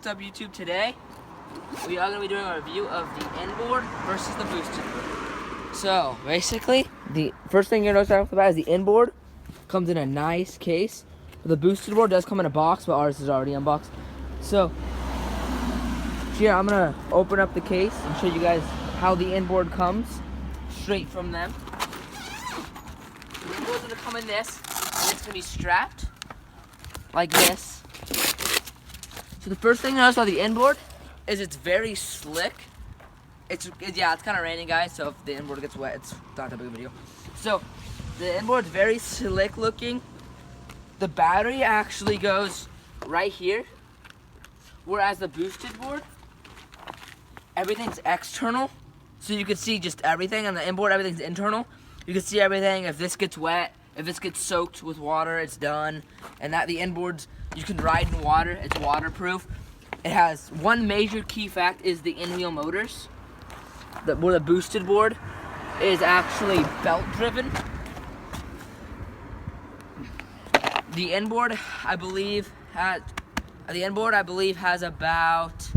What's up, YouTube? Today we are going to be doing a review of the Inboard versus the boosted board. So basically, the first thing you're going to notice right off the bat is the Inboard comes in a nice case. The boosted board does come in a box, but ours is already unboxed. So here I'm going to open up the case and show you guys how the Inboard comes straight from them. The Inboard's going to come in this, and it's going to be strapped like this. So the first thing you notice about the Inboard is it's very slick. It's kind of raining, guys, so if the Inboard gets wet, it's not that big of a deal. So the Inboard's very slick looking. The battery actually goes right here, whereas the boosted board, everything's external. So you can see just everything. On the Inboard, everything's internal. You can see everything. If this gets wet, if this gets soaked with water, it's done. And that the Inboard's, you can ride in water. It's waterproof. It has one major key fact is the in-wheel motors. Where the boosted board is actually belt driven. The Inboard, I believe, has about,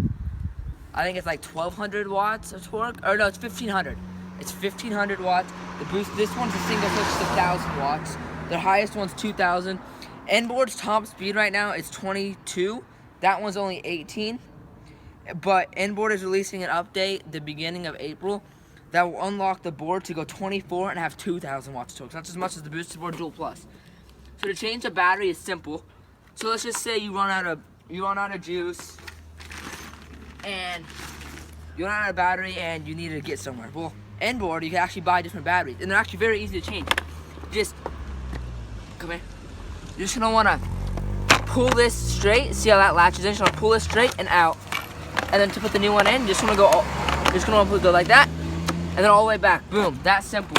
I think it's like 1,200 watts of torque. Or no, it's 1,500. It's 1,500 watts. This one's a single switch, it's 1,000 watts. The highest one's 2,000. Inboard's top speed right now is 22. That one's only 18. But Inboard is releasing an update the beginning of April that will unlock the board to go 24 and have 2,000 watts torque. So that's as much as the boosted board Dual Plus. So to change the battery is simple. So let's just say you run out of juice and you run out of battery and you need to get somewhere. Well, Inboard, you can actually buy different batteries, and they're actually very easy to change. Just come here. You're just gonna wanna pull this straight. See how that latches in? You're just gonna pull this straight and out, and then to put the new one in, you're just gonna go like that, and then all the way back. Boom. That's simple.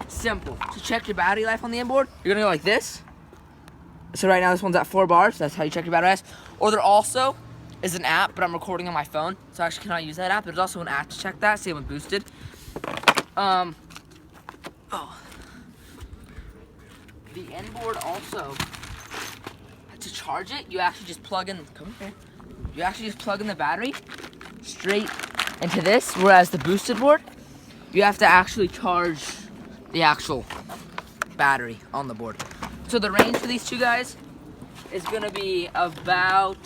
Simple. To check your battery life on the Inboard, you're gonna go like this. So right now this one's at 4 bars. That's how you check your battery life. Or there also is an app, but I'm recording on my phone, so I actually cannot use that app. There's also an app to check that. Same with boosted. The Inboard also, to charge it, you actually just plug in. Come here. You actually just plug in the battery straight into this, whereas the boosted board, you have to actually charge the actual battery on the board. So the range for these two guys is gonna be about,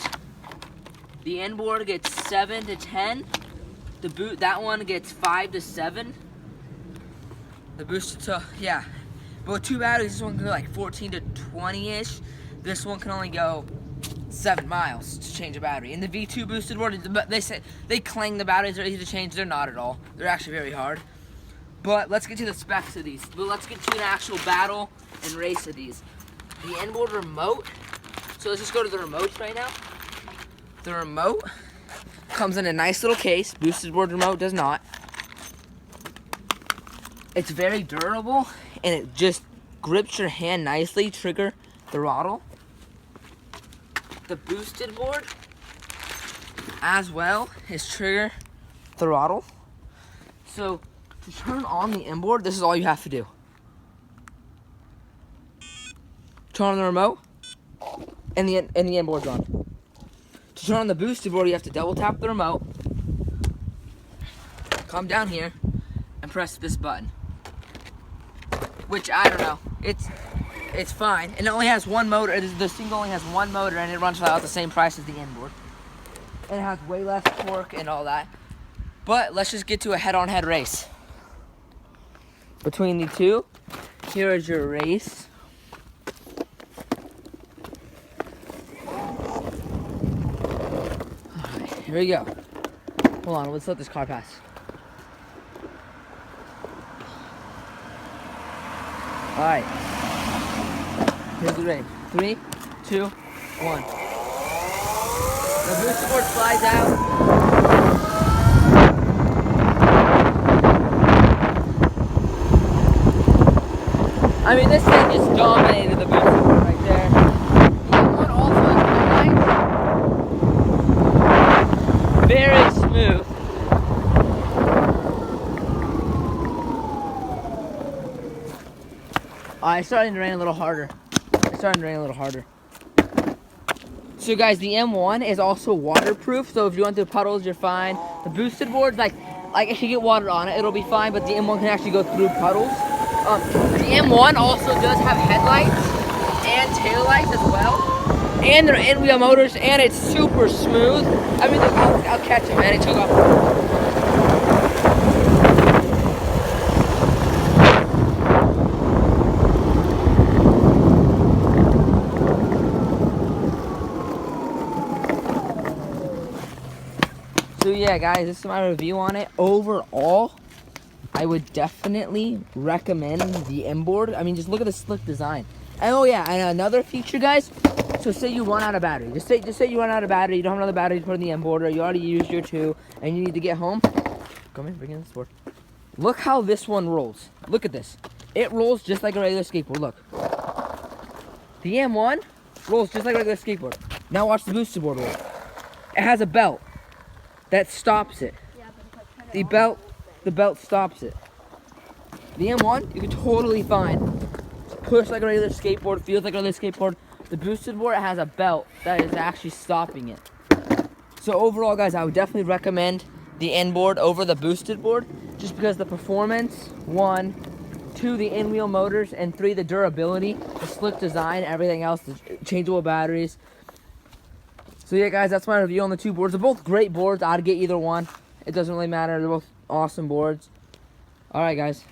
the Inboard gets 7 to 10. That one gets 5 to 7. The boosted, so yeah. But with two batteries, this one can go like 14 to 20-ish. This one can only go 7 miles to change a battery. In the V2 boosted board, they claim the batteries are easy to change. They're not at all. They're actually very hard. But let's get to the specs of these. But let's get to an actual battle and race of these. The Inboard remote. So let's just go to the remotes right now. The remote comes in a nice little case. Boosted board remote does not. It's very durable, and it just grips your hand nicely. Trigger the throttle. The boosted board, as well, is trigger throttle. So to turn on the Inboard, this is all you have to do. Turn on the remote, and the Inboard's on. To turn on the boosted board, you have to double tap the remote, come down here, and press this button. Which, I don't know, it's fine. And it only has one motor. The single only has one motor, and it runs for about the same price as the Inboard. And it has way less torque and all that. But let's just get to a head-on-head race. Between the two, here is your race. Alright, here we go. Hold on, let's let this car pass. Alright, here's the race. 3, 2, 1. The boosted board slides out. I mean, this thing just dominated the boosted board right there. The Inboard also has very smooth. It's starting to rain a little harder. So guys, the M1 is also waterproof, so if you went through puddles, you're fine. The boosted board, like if you get water on it, it'll be fine, but the M1 can actually go through puddles. The M1 also does have headlights and taillights as well. And they're in-wheel motors, and it's super smooth. I mean, look, I'll catch him, man. He took off. So yeah, guys, this is my review on it. Overall, I would definitely recommend the Inboard. I mean, just look at the slick design. And oh yeah, and another feature, guys. So say you run out of battery. Just say you run out of battery. You don't have another battery to put in the Inboard, or you already used your two, and you need to get home. Come in, bring in this board. Look how this one rolls. Look at this. It rolls just like a regular skateboard. Look. The M1 rolls just like a regular skateboard. Now watch the boosted board roll. It has a belt that stops it. The belt stops it. The M1, you can totally fine. Push like a regular skateboard, feels like a regular skateboard. The boosted board has a belt that is actually stopping it. So overall, guys, I would definitely recommend the Inboard over the boosted board, just because the performance, 1, 2, the in-wheel motors, and 3, the durability, the slick design, everything else, the changeable batteries. So yeah, guys, that's my review on the two boards. They're both great boards. I'd get either one. It doesn't really matter. They're both awesome boards. All right, guys.